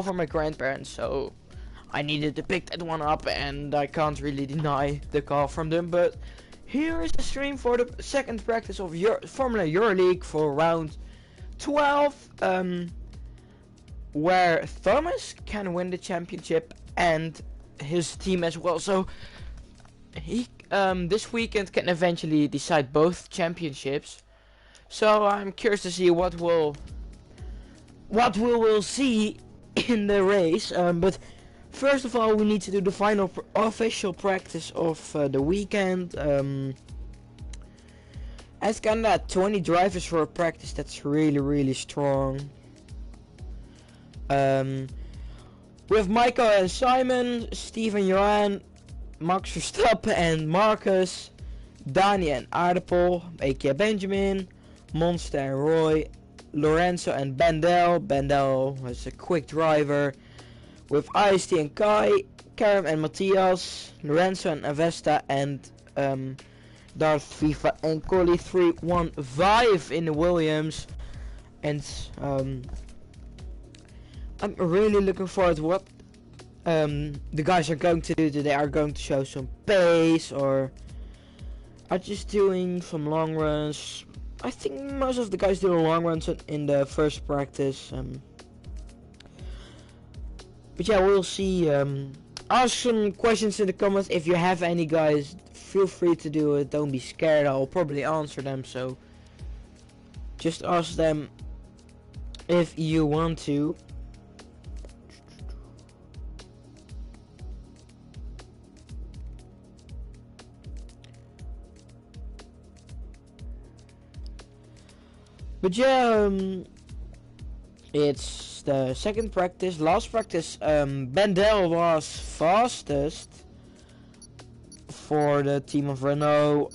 for my grandparents, so I needed to pick that one up, and I can't really deny the call from them. But here is the stream for the second practice of your Formulaeuroleague for round 12, where Thomas can win the championship and his team as well. So he this weekend can eventually decide both championships. So I'm curious to see what we will see in the race. But first of all, we need to do the final official practice of the weekend. It's kinda 20 drivers for a practice. That's really strong. With Michael and Simon, Steve and Johan, Max Verstappen and Marcus, Dani and Aardappel, aka Benjamin, Monster and Roy, Lorenzo and Bandel. Bandel was a quick driver. With Ice-T and Kai, Karim and Matthias, Lorenzo and Avesta, and Darth FIFA and Collie 315 in the Williams. And I'm really looking forward to what the guys are going to do today. Are going to show some pace, or are just doing some long runs. I think most of the guys do long runs in the first practice. But yeah, we'll see. Ask some questions in the comments if you have any, guys. Feel free to do it. Don't be scared. I'll probably answer them. So just ask them if you want to. But yeah, it's the second practice. Last practice, Bandel was fastest for the team of Renault.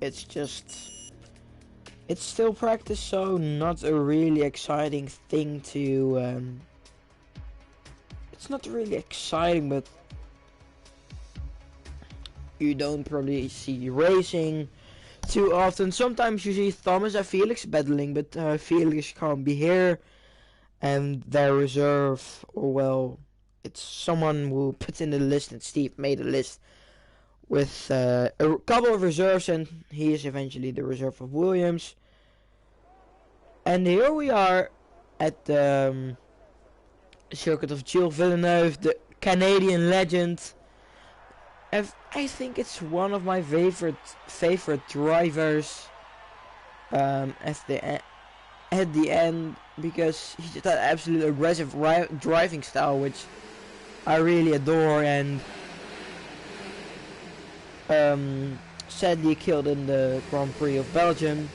It's still practice, so not a really exciting thing to. It's not really exciting, but you don't probably see racing too often. Sometimes you see Thomas and Felix battling, but Felix can't be here, and their reserve, or well, it's someone who puts in the list, and Steve made a list with a couple of reserves, and he is eventually the reserve of Williams. And here we are at the circuit of Gilles Villeneuve, the Canadian legend. I think it's one of my favorite drivers at the end, because he's just that absolute aggressive driving style, which I really adore. And sadly killed in the Grand Prix of Belgium.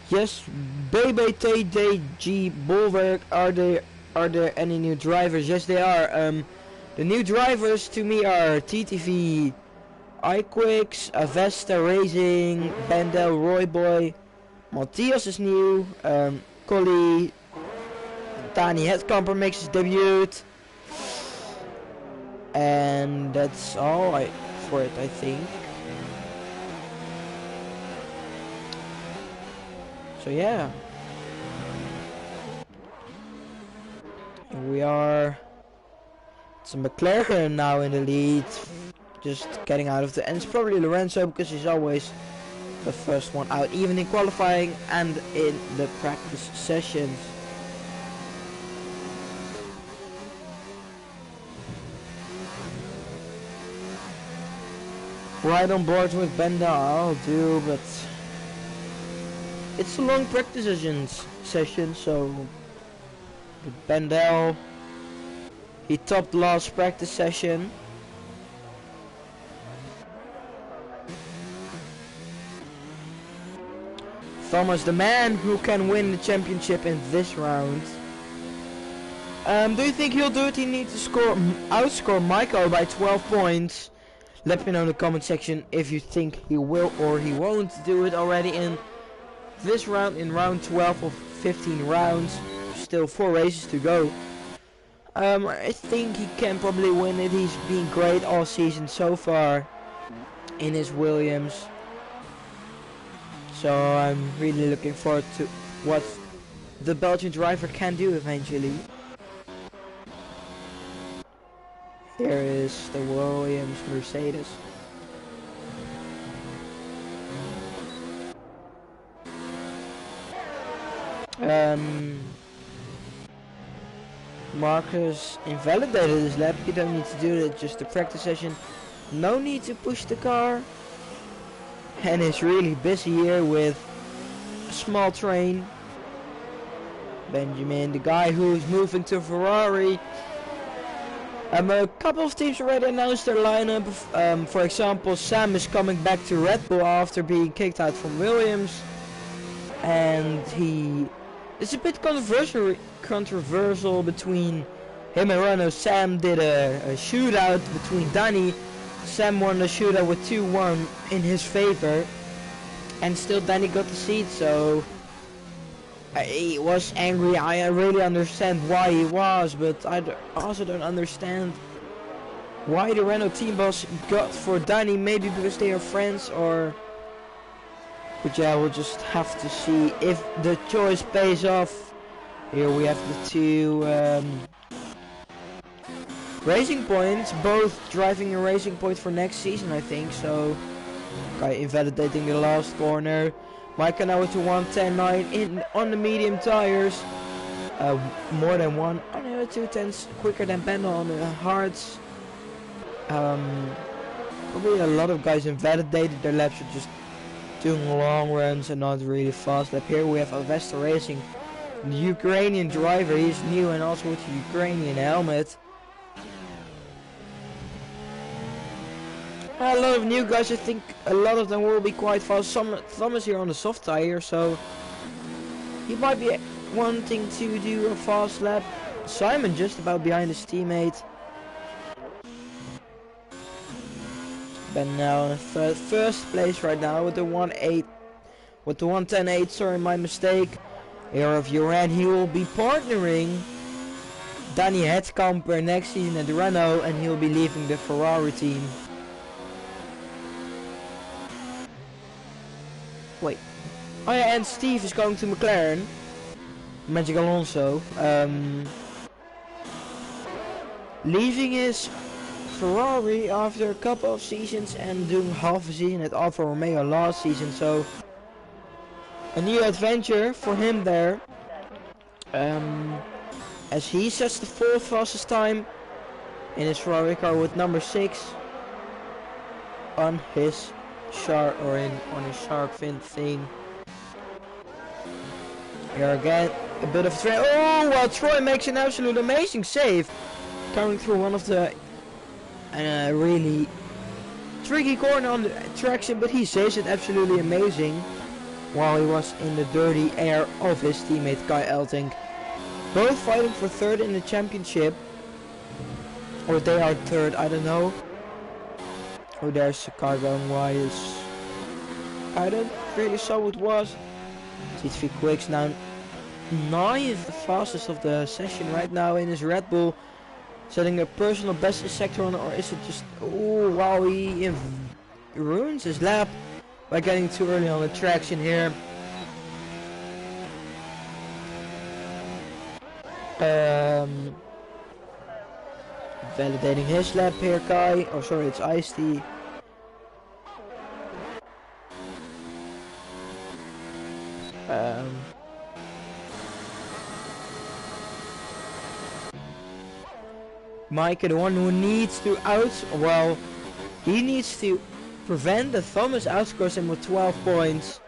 Yes, BBTDG Bolwerk, are there any new drivers? Yes, they are. The new drivers to me are TTV, iQuicks, Avesta Racing, Bandel, Royboy, Matthias is new, Collie, Dani Headcamper makes his debut, and that's all for it, I think. So yeah, we are. It's McLaren now in the lead, just getting out of and it's probably Lorenzo, because he's always the first one out, even in qualifying and in the practice sessions. Right on board with Benda, I'll do, but it's a long practice session, so with Bandel, he topped last practice session. Thomas, the man who can win the championship in this round. Do you think he'll do it? He needs to outscore Michael by 12 points. Let me know in the comment section if you think he will or he won't do it already in this round, in round 12 of 15 rounds. Still 4 races to go. I think he can probably win it. He's been great all season so far in his Williams. So I'm really looking forward to what the Belgian driver can do eventually. Here is the Williams Mercedes. Marcus invalidated his lap. You don't need to do that, just a practice session. No need to push the car. And it's really busy here with a small train. Benjamin, the guy who's moving to Ferrari. A couple of teams already announced their lineup. For example, Sam is coming back to Red Bull after being kicked out from Williams. And it's a bit controversial between him and Renault. Sam did a shootout between Danny. Sam won the shootout with 2-1 in his favor. And still Danny got the seat, so he was angry. I really understand why he was, but I also don't understand why the Renault team boss got for Danny. Maybe because they are friends, or... But yeah, we'll just have to see if the choice pays off. Here we have the two racing points, both driving a racing point for next season, I think. So, guy invalidating the last corner. Micah now with the 1:10.9 on the medium tires. More than one. Oh no, 2:10s quicker than Ben on the hards. Probably a lot of guys invalidated their laps are just doing long runs and not really fast lap. Here we have Avesta Racing, the Ukrainian driver. He's new and also with the Ukrainian helmet. A lot of new guys. I think a lot of them will be quite fast. Thomas here on the soft tire, so he might be wanting to do a fast lap. Simon just about behind his teammate. Ben now in first place right now with the 1:10.8. Sorry, my mistake. Here of Joran, he will be partnering Danny Hetkamper next season at Renault, and he'll be leaving the Ferrari team. Wait. Oh yeah, and Steve is going to McLaren. Magic Alonso. Leaving his Ferrari after a couple of seasons and doing half a season at Alfa Romeo last season, so a new adventure for him there. As he sets the 4th fastest time in his Ferrari car with number 6 on his shark shark fin thing. Here again, a bit of Troy. Oh, well, Troy makes an absolute amazing save, coming through one of the really tricky corner on the traction, but he saves it absolutely amazing while he was in the dirty air of his teammate Kai Elting. Both fighting for 3rd in the championship, or they are 3rd, I don't know. Oh, there's a car going wide. I don't really saw what it was. T3 Quicks now 9th, the fastest of the session right now in his Red Bull. Setting a personal best in sector on, or is it just... Oh wow, he ruins his lap by getting too early on the traction here. Validating his lap here, Kai. Oh sorry, it's Ice-T. Micah, the one who needs to he needs to prevent that Thomas outscores him with 12 points.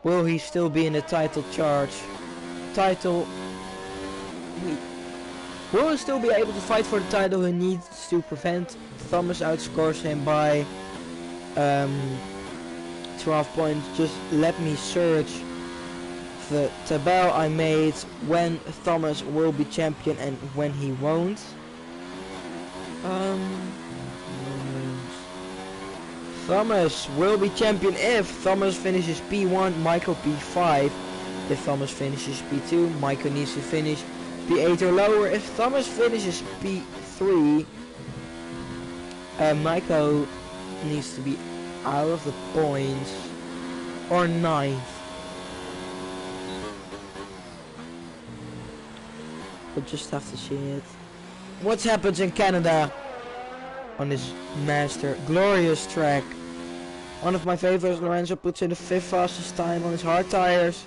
Will he still be in the title charge? Will he still be able to fight for the title? He needs to prevent Thomas outscores him by 12 points. Just let me search the table I made when Thomas will be champion and when he won't. Thomas will be champion if Thomas finishes P1, Michael P5. If Thomas finishes P2, Michael needs to finish P8 or lower. If Thomas finishes P3, Michael needs to be out of the points, or 9th. We'll just have to see it. What happens in Canada? on his master glorious track. One of my favorites, Lorenzo puts in the 5th fastest time on his hard tires.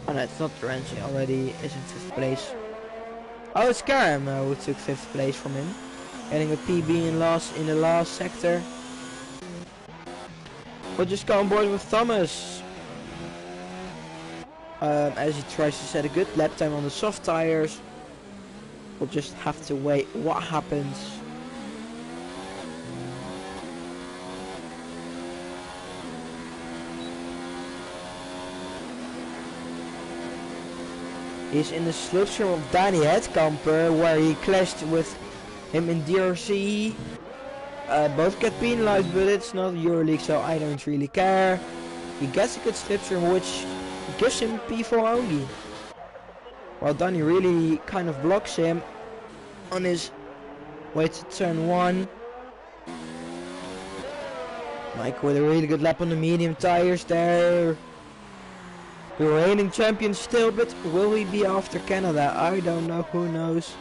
Oh no, it's not Lorenzo, already is in 5th place. Oh, it's Karam who took 5th place from him. Getting a PB in the last sector. We'll just go on board with Thomas. As he tries to set a good lap time on the soft tires. We'll just have to wait what happens. He's in the slipstream of Danny Headkamper, where he clashed with him in DRC. Both get penalized, but it's not Euroleague, so I don't really care. He gets a good slipstream, which gives him P4 only. While Danny really kind of blocks him on his way to turn 1. Mike with a really good lap on the medium tires there. The reigning champion still, but will he be after Canada? I don't know, who knows.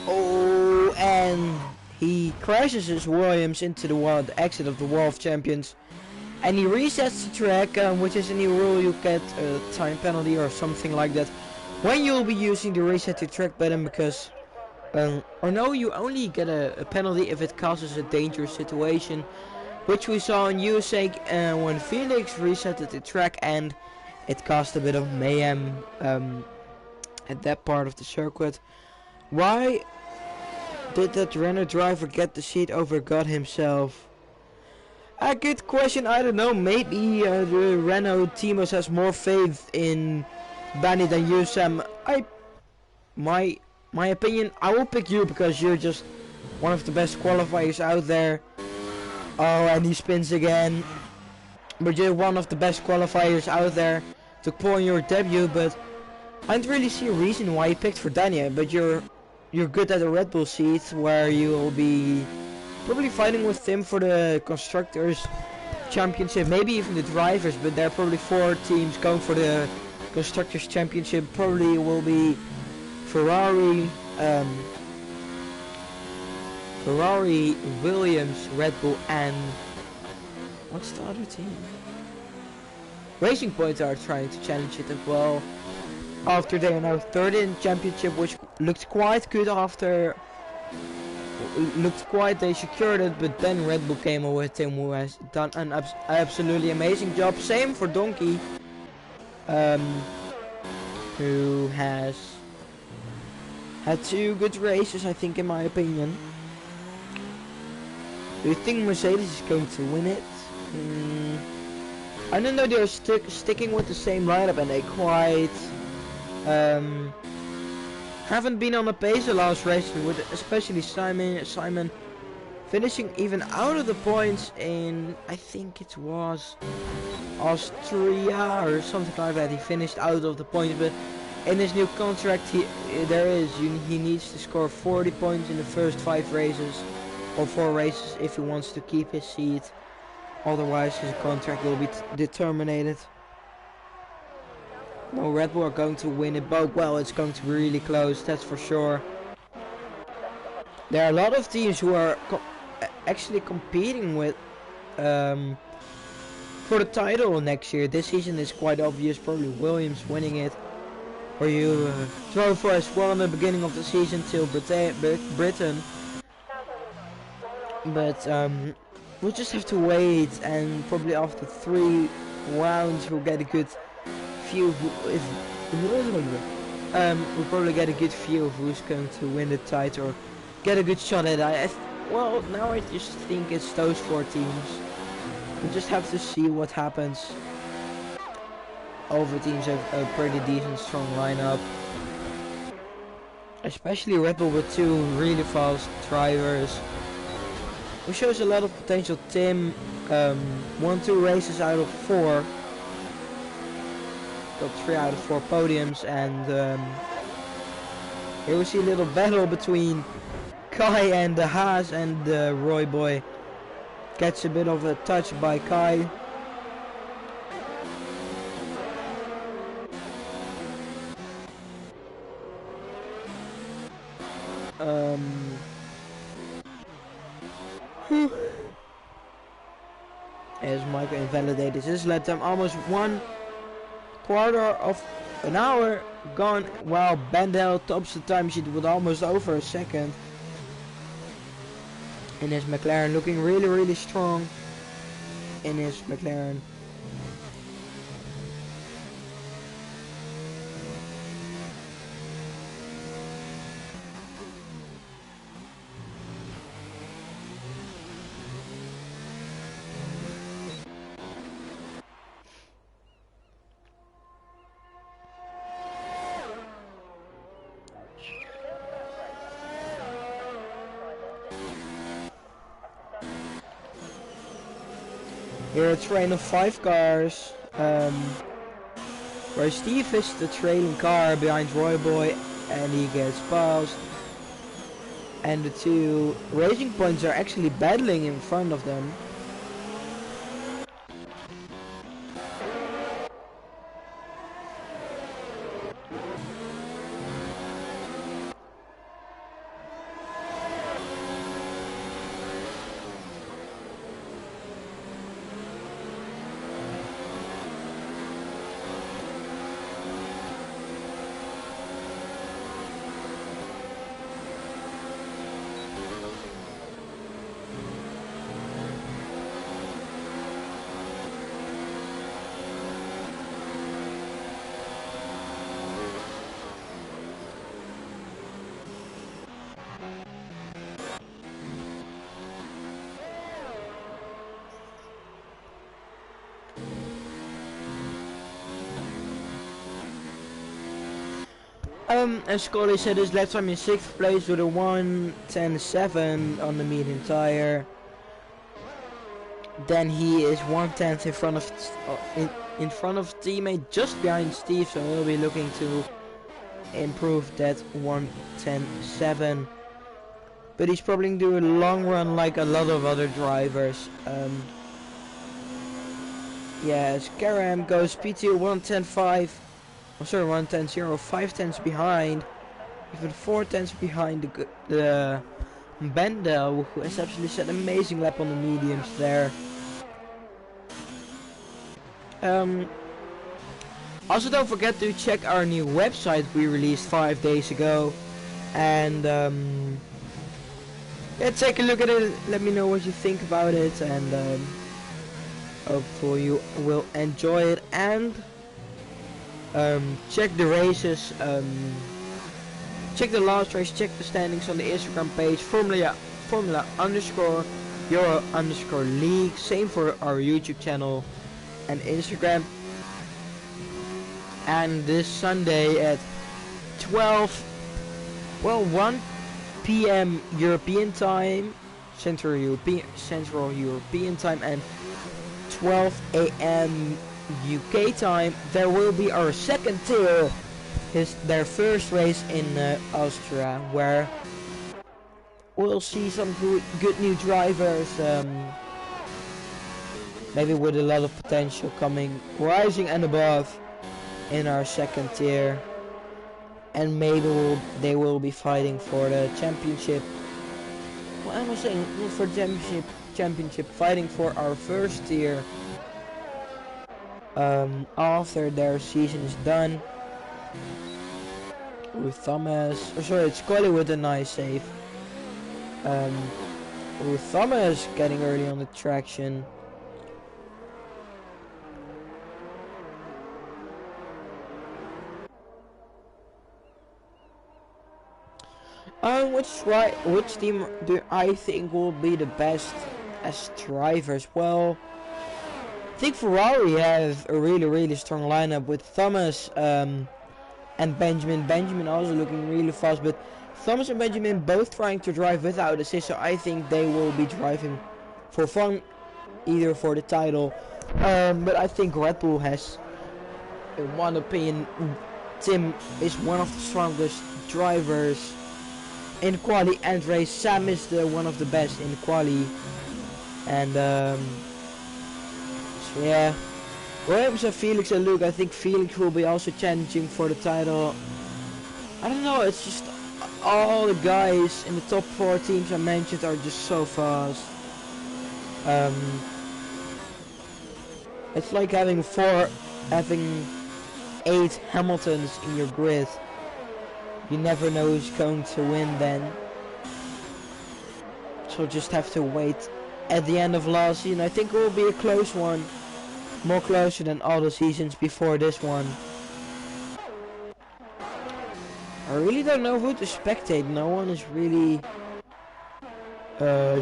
Oh, and he crashes his Williams into the exit of the Wall of Champions, and he resets the track, which is a new rule. You get a time penalty or something like that when you'll be using the reset the track button, because or no, you only get a penalty if it causes a dangerous situation, which we saw in USA when Felix resetted the track and it caused a bit of mayhem at that part of the circuit. Why did that Renault driver get the seat over God himself? A good question, I don't know. Maybe the Renault team has more faith in Danny than you, Sam. My opinion, I will pick you because you're just one of the best qualifiers out there. Oh, and he spins again. But you're one of the best qualifiers out there. Took pole in your debut, but I don't really see a reason why you picked for Danny. But you're good at the Red Bull seat, where you will be probably fighting with Tim for the Constructors Championship, maybe even the drivers, but there are probably 4 teams going for the Constructors Championship. Probably will be Ferrari, Williams, Red Bull, and what's the other team? Racing Point are trying to challenge it as well. After they are now 3rd in championship, which looked quite good they secured it, but then Red Bull came over with Tim, who has done an absolutely amazing job. Same for Donkey, who has had 2 good races, I think, in my opinion. Do you think Mercedes is going to win it? I don't know, they're sticking with the same lineup, and they quite haven't been on the pace the last race, with especially Simon finishing even out of the points in, I think it was Austria or something like that. He finished out of the points, but in his new contract he needs to score 40 points in the first 5 races or 4 races if he wants to keep his seat. Otherwise his contract will be terminated. No, Red Bull are going to win it, but well, it's going to be really close, that's for sure. There are a lot of teams who are actually competing with for the title next year. This season is quite obvious, probably Williams winning it. Or you drove for S4 in the beginning of the season till Britain. But we'll just have to wait, and probably after 3 rounds we'll get a good view we'll probably get a good view of who's going to win the title or get a good shot at it. Well, now I just think it's those 4 teams. We'll just have to see what happens. All the teams have a pretty decent, strong lineup. Especially Red Bull with 2 really fast drivers. Which shows a lot of potential. Tim won 2 races out of 4. got 3 out of 4 podiums, and here we see a little battle between Kai and the Haas, and Roy Boy gets a bit of a touch by Kai. As Michael invalidated his lap time, almost 1/4 of an hour gone, while Bandel tops the time sheet with almost over a second. In his McLaren, looking really strong in his McLaren. Here a train of 5 cars, where Steve is the trailing car behind Roy Boy, and he gets passed. And the 2 Racing Points are actually battling in front of them. And Scully said his lap time in 6th place with a 1:10.7 on the medium tire. Then he is 1/10 in front of teammate just behind Steve, so he'll be looking to improve that 1:10.7. But he's probably going to do a long run like a lot of other drivers. Yes, Karam goes P2 1:10.5. Oh, sorry, 1:10.0, 5/10s behind, even 4/10s behind the Bendel, who has absolutely set an amazing lap on the mediums there. Also, don't forget to check our new website we released 5 days ago, and yeah, take a look at it. Let me know what you think about it, and hopefully you will enjoy it. And check the races, check the last race, check the standings on the Instagram page, Formula_Euro_League, same for our YouTube channel and Instagram. And this Sunday at 1 p.m. European time, Central European time, and 12 a.m. UK time, there will be our second tier, their first race in Austria, where we'll see some good new drivers, maybe with a lot of potential rising and above in our second tier, and maybe they will be fighting for the championship. Well, I was saying for the championship, fighting for our first tier. After their season is done, with Thomas, it's Scully with a nice save. With Thomas getting early on the traction. Which team do I think will be the best as drivers? Well, I think Ferrari have a really strong lineup with Thomas and Benjamin. Benjamin also looking really fast, but Thomas and Benjamin both trying to drive without assist, so I think they will be driving for fun, either for the title. But I think Red Bull has in one opinion, Tim is one of the strongest drivers in quali and race. Sam is one of the best in quali, and so yeah. Williams and Felix and Luke. I think Felix will be also challenging for the title. I don't know. It's just all the guys in the top 4 teams I mentioned are just so fast. It's like having 8 Hamiltons in your grid. You never know who's going to win then. So just have to wait. At the end of last season, I think it will be a close one. More closer than all the seasons before this one. I really don't know who to spectate. No one is really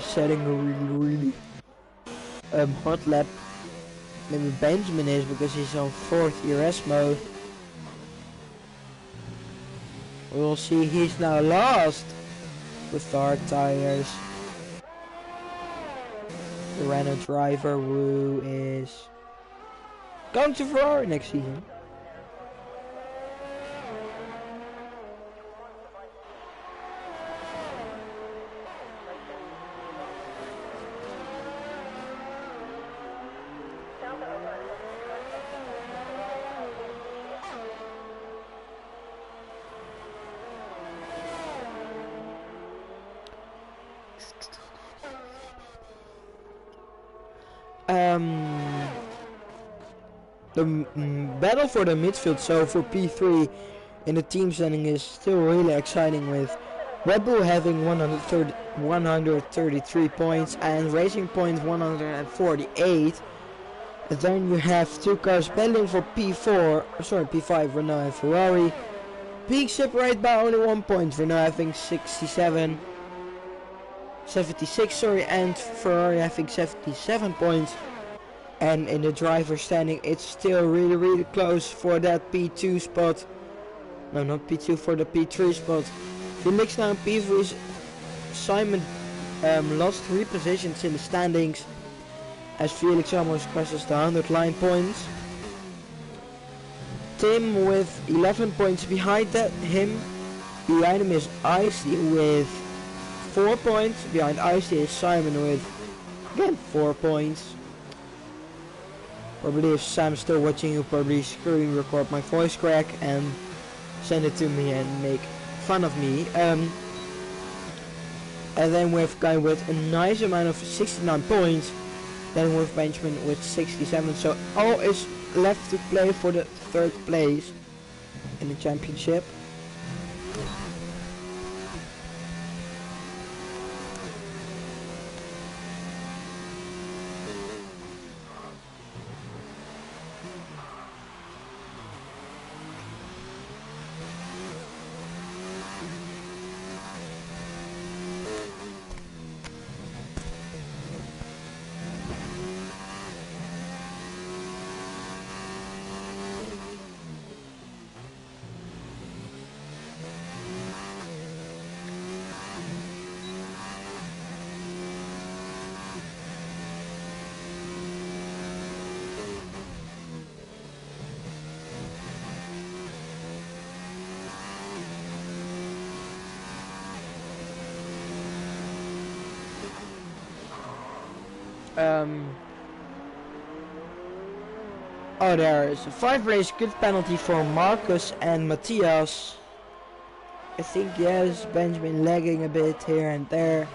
setting a really hot lap. Maybe Benjamin is because he's on 4th ERS mode. We'll see. He's now lost with hard tires. The Renault driver who is going to Ferrari next season. The battle for the midfield, so for P3 in the team standing, is still really exciting, with Red Bull having 133 points and Racing Point 148. And then you have 2 cars battling for P5, Renault and Ferrari, being separated by only 1 point. Renault having 76, and Ferrari having 77 points. And in the driver standing, it's still really close for that P2 spot. No, not P2, for the P3 spot. Felix now in P3. Simon lost 3 positions in the standings as Felix almost crosses the 100 line points. Tim with 11 points behind him. Behind him is Icy with 4 points. Behind Icy is Simon with, again, 4 points. Probably if Sam's still watching, you'll probably screen record my voice crack and send it to me and make fun of me. And then we have Guy with a nice amount of 69 points. Then we have Benjamin with 67. So all is left to play for the 3rd place in the championship. Oh, there is a 5 race grid penalty for Marcus and Matthias. I think, yes, Benjamin lagging a bit here and there.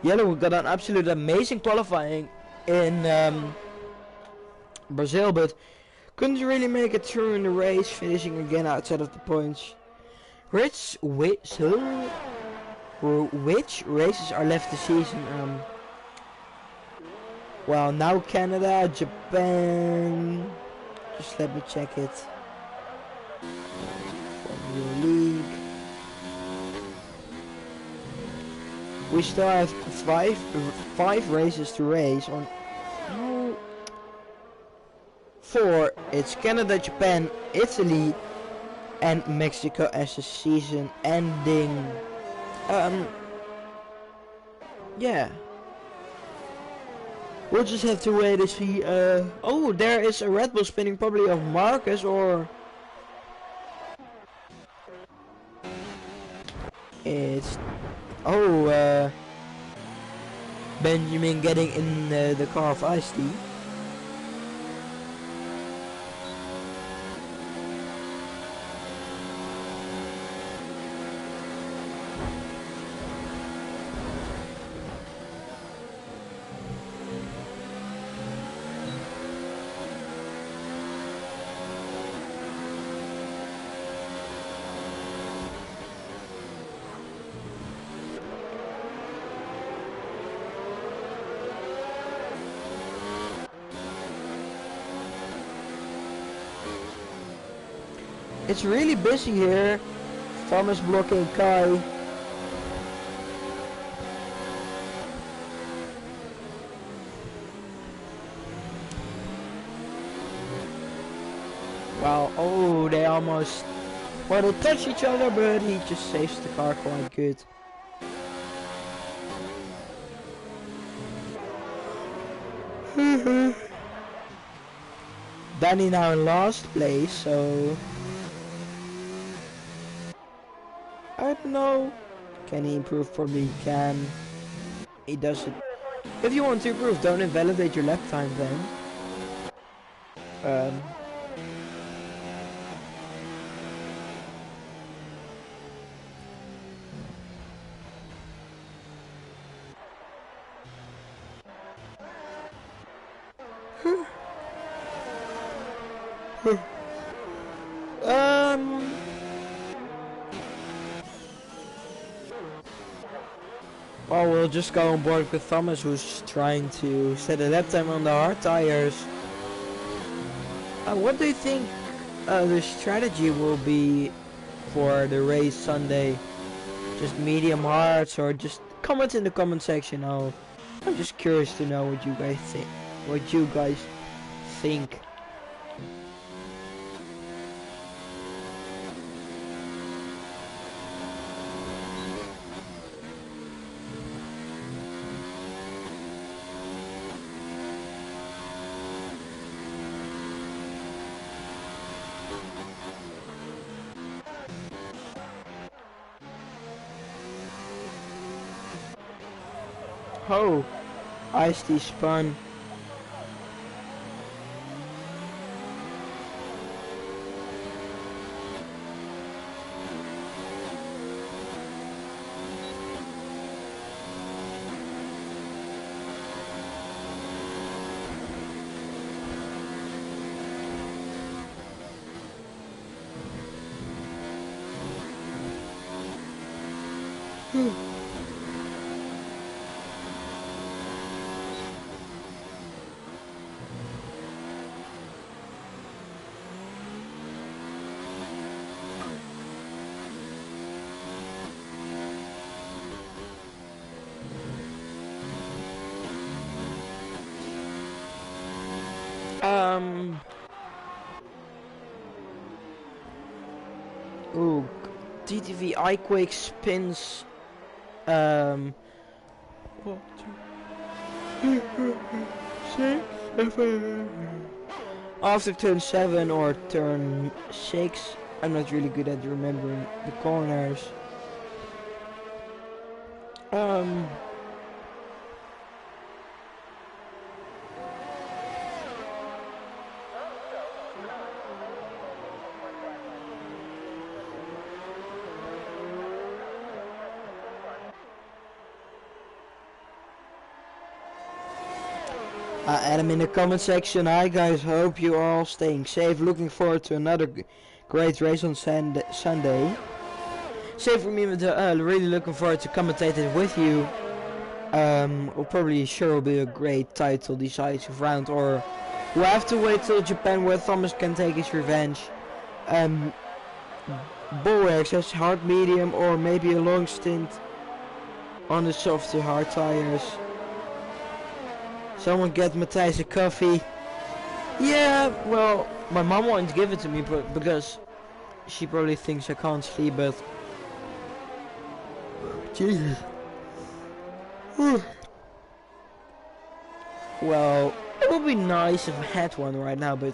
Yellow got an absolute amazing qualifying in Brazil, but couldn't really make it through in the race, finishing again outside of the points. Which races are left this season? Well, now Canada, Japan. Just let me check it. Formulaeuroleague. We still have five races to race on. No. 4. It's Canada, Japan, Italy, and Mexico as the season ending. Yeah. We'll just have to wait to see. Oh, there is a Red Bull spinning, probably of Marcus or it's Benjamin getting in the car of Ice-T. It's really busy here. Thomas blocking Kai. Wow, oh, they almost... Well, they touch each other, but he just saves the car quite good. Danny now in last place, so... I don't know. Can he improve? Probably he can. He does it. If you want to improve, don't invalidate your lap time then. Well, we'll just go on board with Thomas, who's trying to set a lap time on the hard tires. What do you think the strategy will be for the race Sunday? Just medium hards, or just comment in the comment section. I'm just curious to know what you guys think. Oh, Ice-T spun. Ooh, TTV iQuake spins. 1, 2, 6, 7. After turn 7 or turn 6, I'm not really good at remembering the corners. Add them in the comment section. Hi guys, hope you are all staying safe. Looking forward to another great race on Sunday. Same for me, but really looking forward to commentating with you. We'll probably will be a great title decisive round, or we'll have to wait till Japan where Thomas can take his revenge. Bulwarks has hard medium, or maybe a long stint on the soft to hard tires. Someone get Matthijs a coffee. Yeah, well, my mom won't give it to me, but because she probably thinks I can't sleep, but Jesus. well, it would be nice if I had one right now, but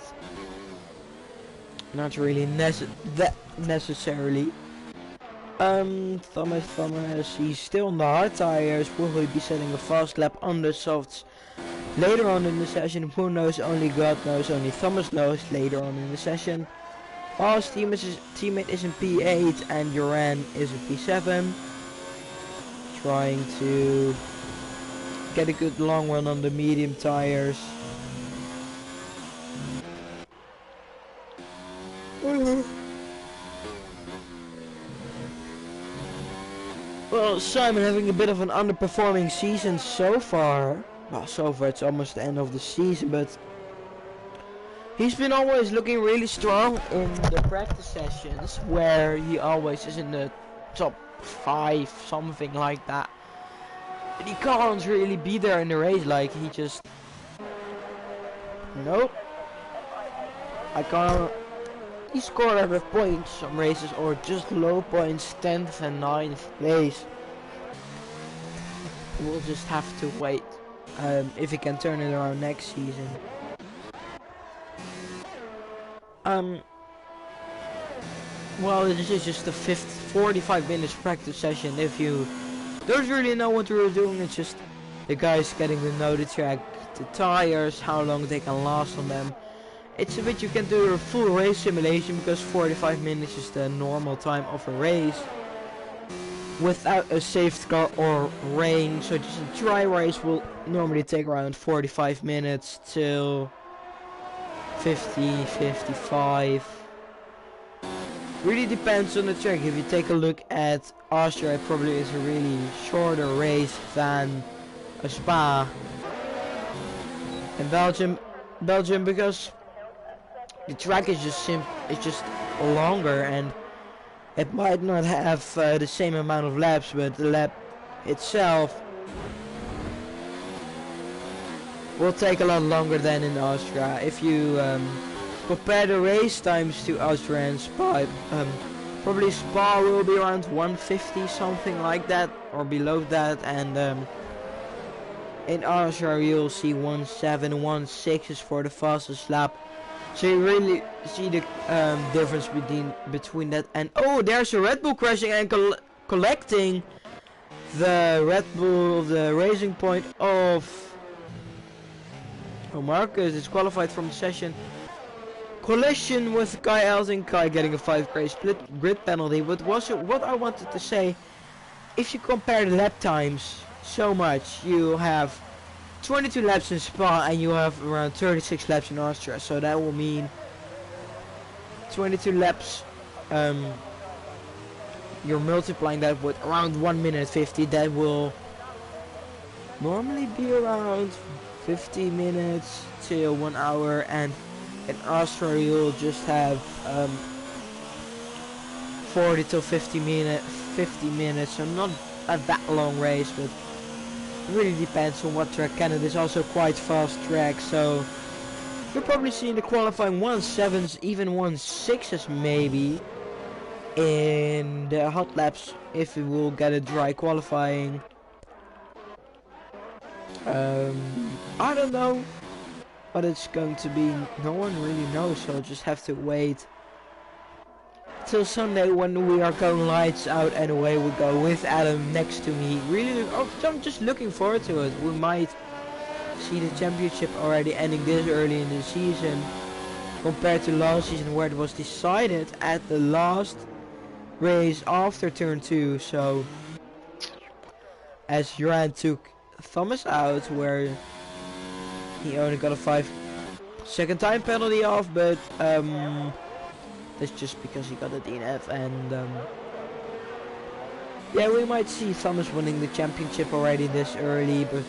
not really necessarily. Thomas, he's still on the hard tires. Will he be setting a fast lap on the softs later on in the session? Who knows? Only God knows. Only Thomas knows later on in the session. Paul's teammate is in P8 and Joran is in P7. Trying to get a good long run on the medium tires. Well, Simon having a bit of an underperforming season so far. Well, so far it's almost the end of the season, but he's been always looking really strong in the practice sessions, where he always is in the top 5, something like that. But he can't really be there in the race, like he just... Nope. I can't... He scored out of points some races, or just low points, 10th and 9th place. We'll just have to wait if he can turn it around next season. Well, this is just the 45 minutes practice session. If you don't really know what we're doing, it's just the guys getting to know the track, the tires, how long they can last on them. It's a bit you can do a full race simulation, because 45 minutes is the normal time of a race without a safety car or rain. So just a dry race will normally take around 45 minutes till 50, 55. Really depends on the track. If you take a look at Austria, it probably is a really shorter race than a Spa. And Belgium because the track is just longer, and it might not have the same amount of laps, but the lap itself will take a lot longer than in Austria. If you compare the race times to Austria and Spa, probably Spa will be around 150, something like that, or below that, and in Austria you'll see 1.7, 1.6 is for the fastest lap. So you really see the difference between that. And oh, there's a Red Bull crashing and collecting the Red Bull, the racing point of Marcus is qualified from the session. Collision with Kai Elsing, Kai getting a 5 grade split grid penalty. But what I wanted to say, if you compare the lap times so much, you have 22 laps in Spa and you have around 36 laps in Austria, so that will mean 22 laps, you're multiplying that with around 1 minute 50. That will normally be around 50 minutes till 1 hour, and in Austria you'll just have 40 to 50 minutes, so not a that long race, but really depends on what track. Canada is also quite fast track, so you're probably seeing the qualifying 1.7s, even 1.6s maybe in the hot laps if we will get a dry qualifying. I don't know what it's going to be. No one really knows, so I'll just have to wait till Sunday when we are going lights out, and away we go with Adam next to me. Really, I'm just looking forward to it. We might see the championship already ending this early in the season, compared to last season where it was decided at the last race after turn 2. So as Joran took Thomas out, where he only got a 5-second time penalty off, but that's just because he got a DNF, and yeah, we might see Thomas winning the championship already this early, but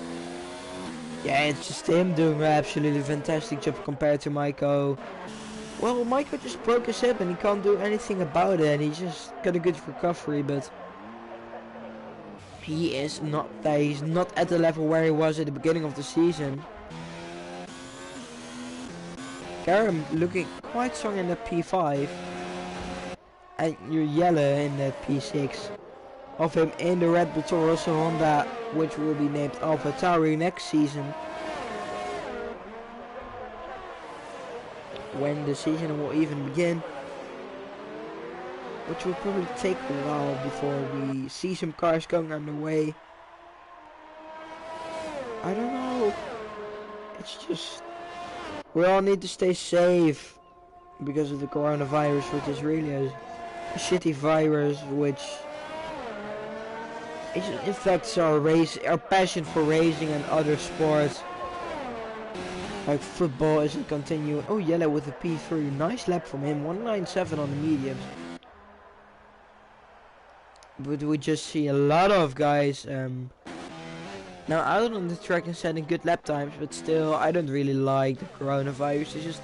yeah, it's just him doing an absolutely fantastic job compared to Maiko. Well, Maiko just broke his hip and he can't do anything about it, and he just got a good recovery, but he's not at the level where he was at the beginning of the season. Karam looking quite strong in the P5, and you're yellow in the P6 of him in the Red Bull Toro Rosso Honda, which will be named AlphaTauri next season. when the season will even begin, which will probably take a while before we see some cars going underway. I don't know. It's just we all need to stay safe because of the coronavirus, which is really a shitty virus, which it affects our passion for racing and other sports. Like football isn't continuing. Oh, yellow with a P3, nice lap from him, 197 on the mediums. But we just see a lot of guys now out on the track and setting good lap times, but still I don't really like the coronavirus. It's just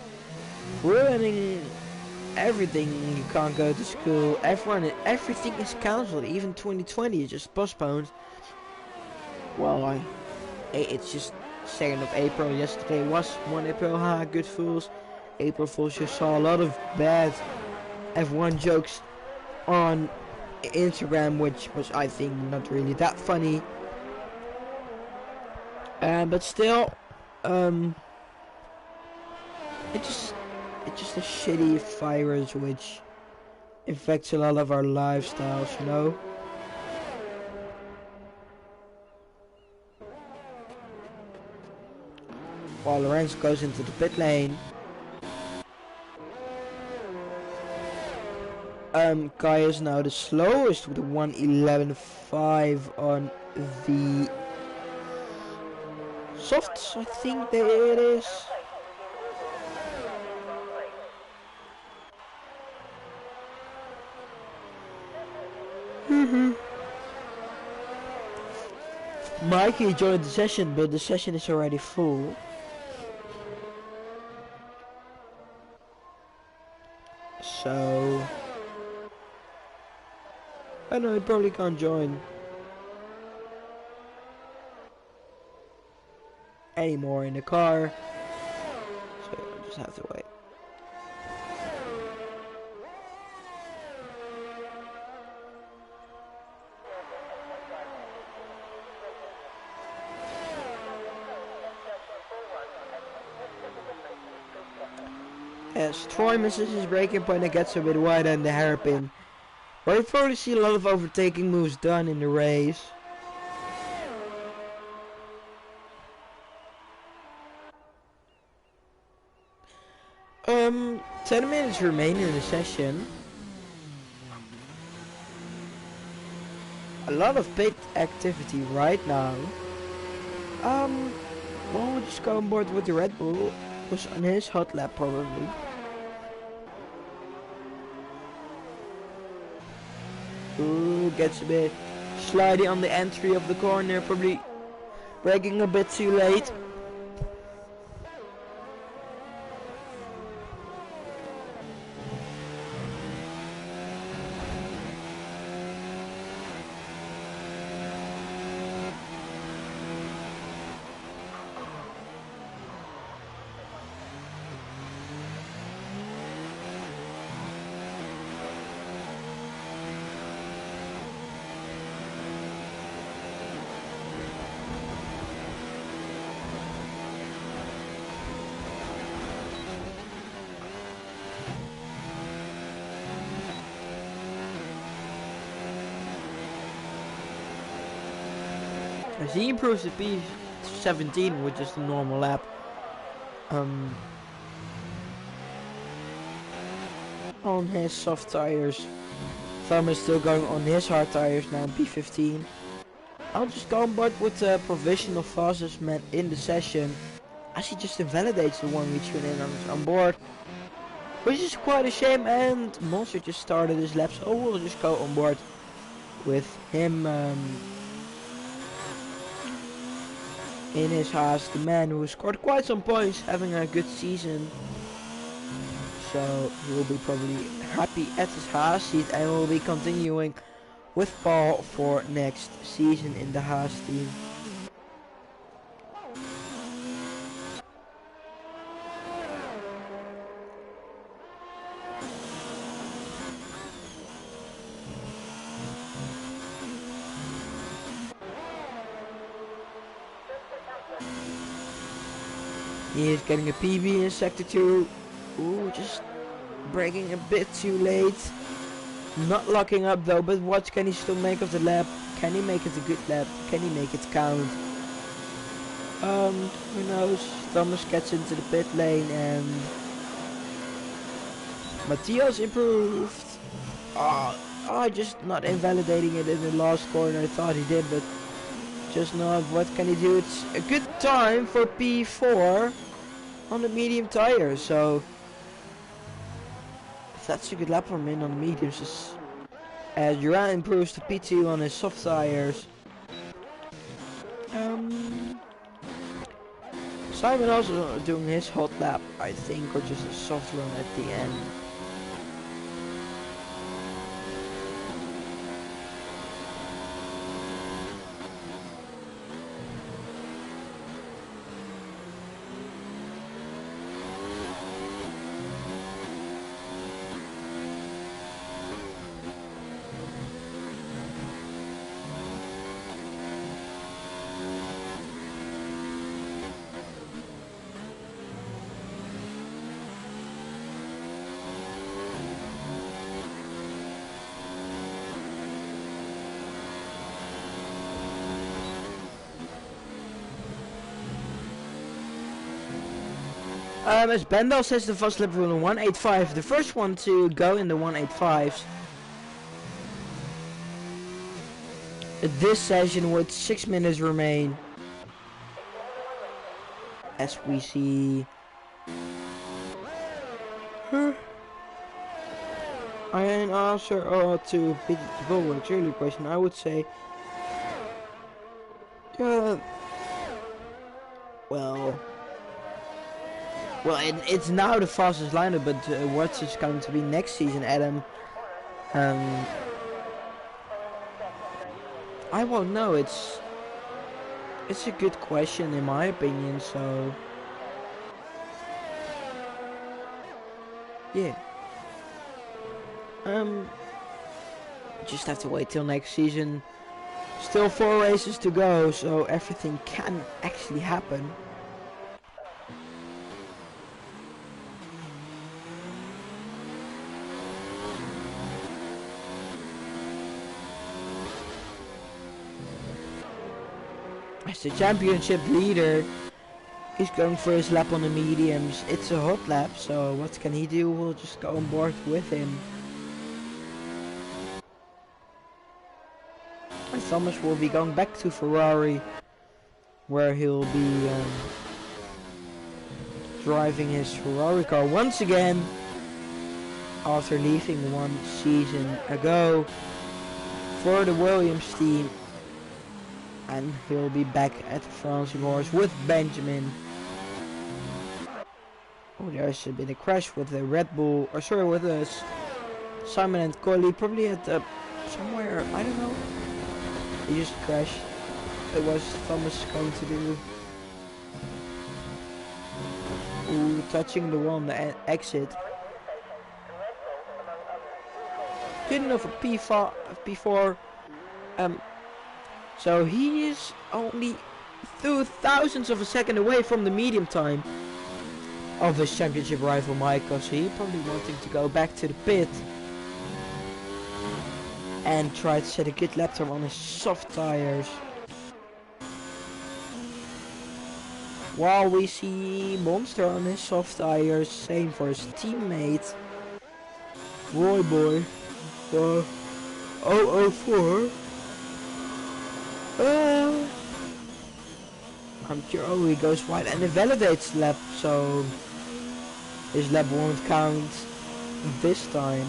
ruining everything. You can't go to school, everything is cancelled. Even 2020 is just postponed. Well, it's just 2nd of April. Yesterday was 1 April. Ha, good fools. April Fools. Just saw a lot of bad F1 jokes on Instagram, which was, I think, not really that funny. But still, it's just a shitty virus which affects a lot of our lifestyles, you know. While Lorenzo goes into the pit lane, Kai is now the slowest with a 1:11.5 on the softs, I think that it is. Mikey joined the session, but the session is already full. So I know he probably can't join anymore in the car, so I just have to wait. Yes, Troy misses his braking point and gets a bit wider in the hairpin. But we probably see a lot of overtaking moves done in the race. Um, 10 minutes remaining in the session. A lot of pit activity right now. Well, we'll just go on board with the Red Bull. Was on his hot lap probably. Ooh, gets a bit slidey on the entry of the corner, probably braking a bit too late. As he improves the P17 with just a normal lap. On his soft tires. Thumb is still going on his hard tires now on P15. I'll just go on board with the provisional fastest man in the session, as he just invalidates the one we tune in on board. Which is quite a shame, and Monster just started his lap, so we'll just go on board with him in his Haas, the man who scored quite some points, having a good season. So he will be probably happy at his Haas seat, and will be continuing with Paul for next season in the Haas team. He is getting a PB in Sector 2. Ooh, just braking a bit too late. Not locking up though, but what can he still make of the lap? Can he make it a good lap? Can he make it count? Who knows? Thomas gets into the pit lane and Matthias improved. Just not invalidating it in the last corner. I thought he did, but just not. What can he do? It's a good time for P4 on the medium tire, so that's a good lap for him on the mediums. Duran improves to P2 on his soft tires. Simon also doing his hot lap, I think, or just a soft run at the end. As Bendal says, the first lap rule in 185, the first one to go in the 185s. This session with 6 minutes remain. As we see. And also to beat the Bulwark's earlier question, I would say. Well, it's now the fastest lineup, but what's it going to be next season, Adam? I won't know. It's a good question in my opinion. So yeah, just have to wait till next season. Still 4 races to go, so everything can actually happen. As the championship leader, he's going for his lap on the mediums. It's a hot lap, so what can he do? We'll just go on board with him. And Thomas will be going back to Ferrari, where he'll be driving his Ferrari car once again, after leaving 1 season ago for the Williams team. And he'll be back at the France Wars with Benjamin. Oh, there's been a crash with the Red Bull, or sorry, with us, Simon and Coley, probably at somewhere, I don't know. He just crashed. It was Thomas going to do. Ooh, touching the one, the exit. Good enough for P4. So he is only 2 thousandths of a second away from the medium time of his championship rival Michael. So he probably wanting to go back to the pit and try to set a good lap time on his soft tires. While we see Monster on his soft tires, same for his teammate Roy Boy. 004. I'm sure he goes wide and it validates the lap, so his lap won't count this time.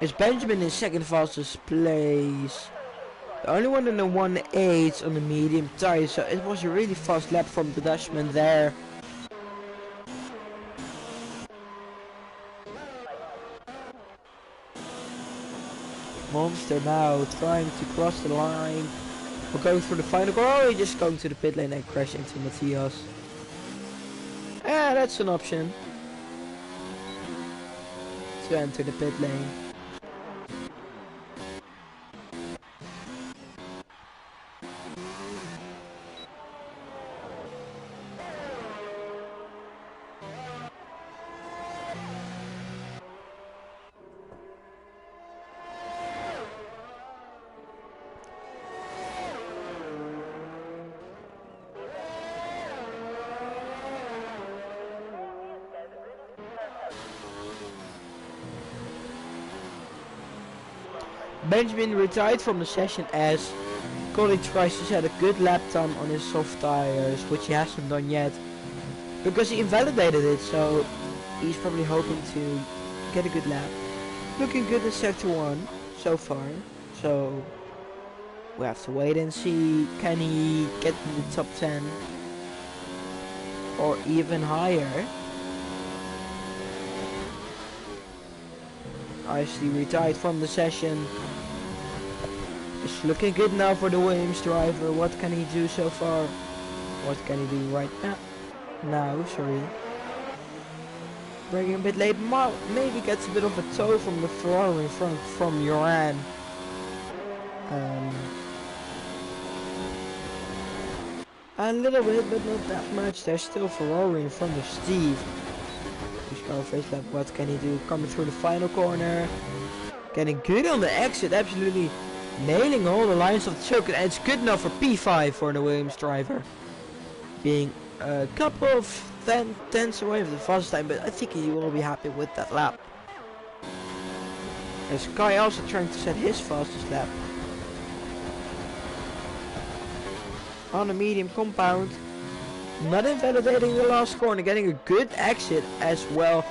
Is Benjamin in second fastest place. The only one in the 1.8 on the medium tire, so it was a really fast lap from the Dutchman there. Monster now trying to cross the line We're going through the final corner, or are we just going to the pit lane and crash into Matthias? Yeah, that's an option. To enter the pit lane. Benjamin retired from the session as Collie tries to set a good lap time on his soft tires, which he hasn't done yet because he invalidated it, so he's probably hoping to get a good lap. Looking good in sector 1 so far, so we have to wait and see, can he get in the top 10 or even higher. Nicely retired from the session. It's looking good now for the Williams driver. What can he do so far? What can he do right now? Sorry. Braking a bit late. Maybe gets a bit of a tow from the Ferrari in front from Joran. A little bit, but not that much. There's still Ferrari in front of Steve. He's going face lap. What can he do? Coming through the final corner. Getting good on the exit. Absolutely nailing all the lines of the circuit. And it's good enough for P5 for the Williams driver. Being a couple of tenths away from the fastest time. But I think he will be happy with that lap. And Sky also trying to set his fastest lap. On a medium compound. Not invalidating the last corner, getting a good exit as well.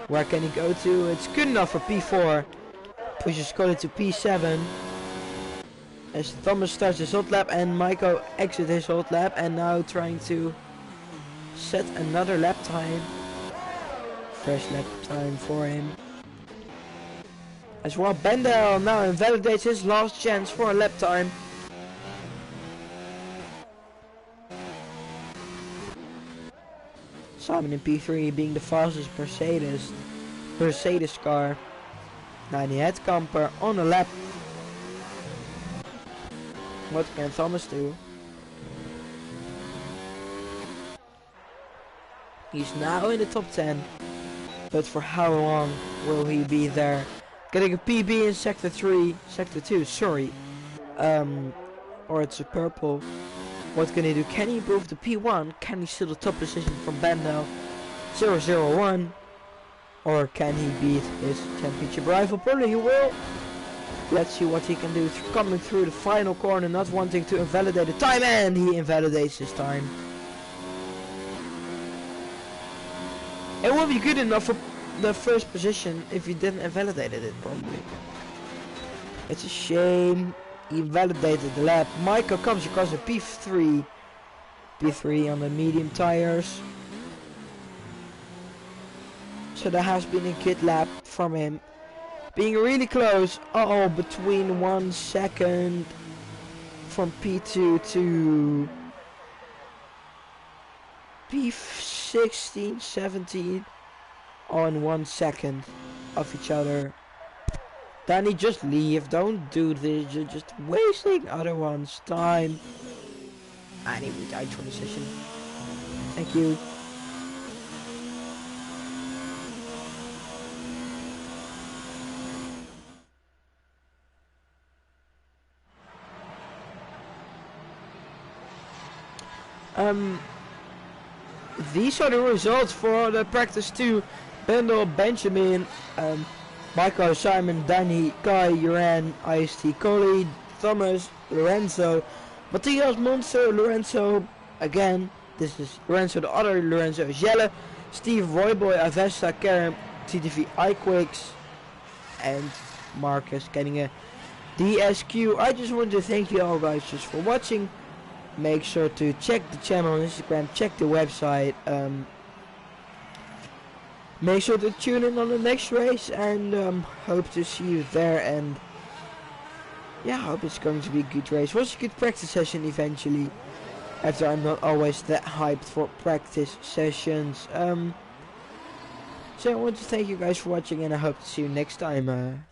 Where can he go to? It's good enough for P4. Pushes Colin to P7. As Thomas starts his hot lap and Michael exits his hot lap and now trying to set another lap time. Fresh lap time for him. As well, Bendel now invalidates his last chance for a lap time. Simon in P3 being the fastest Mercedes car. Now the head camper on a lap. What can Thomas do? He's now in the top 10. But for how long will he be there? Getting a PB in sector 2, sorry. Or it's a purple. What can he do? Can he improve the P1? Can he steal the top position from Bendel? 001? Or can he beat his championship rival? Probably he will. Let's see what he can do. Coming through the final corner, not wanting to invalidate the time, and he invalidates his time. It will be good enough for the first position if he didn't invalidate it, probably. It's a shame. He invalidated the lap. Michael comes across a P3 on the medium tires. So there has been a good lap from him. Being really close. Oh, between 1 second from P2 to P16, 17 on 1 second of each other. Danny, just leave. Don't do this. You're just wasting other one's time. And he retired from the session. Thank you. These are the results for the practice 2. Bendel, Benjamin, Michael, Simon, Danny, Kai, Uran, IST, Coley, Thomas, Lorenzo, Matthias, Monster, Lorenzo, again, this is Lorenzo, the other Lorenzo is Jelle, Steve, Royboy, Avesta, Karen, TTV, iQuicks, and Marcus getting a DSQ. I just want to thank you all guys just for watching. Make sure to check the channel on Instagram, check the website, make sure to tune in on the next race, and hope to see you there, and yeah, I hope it's going to be a good race. It was a good practice session eventually, after I'm not always that hyped for practice sessions. So I want to thank you guys for watching, and I hope to see you next time.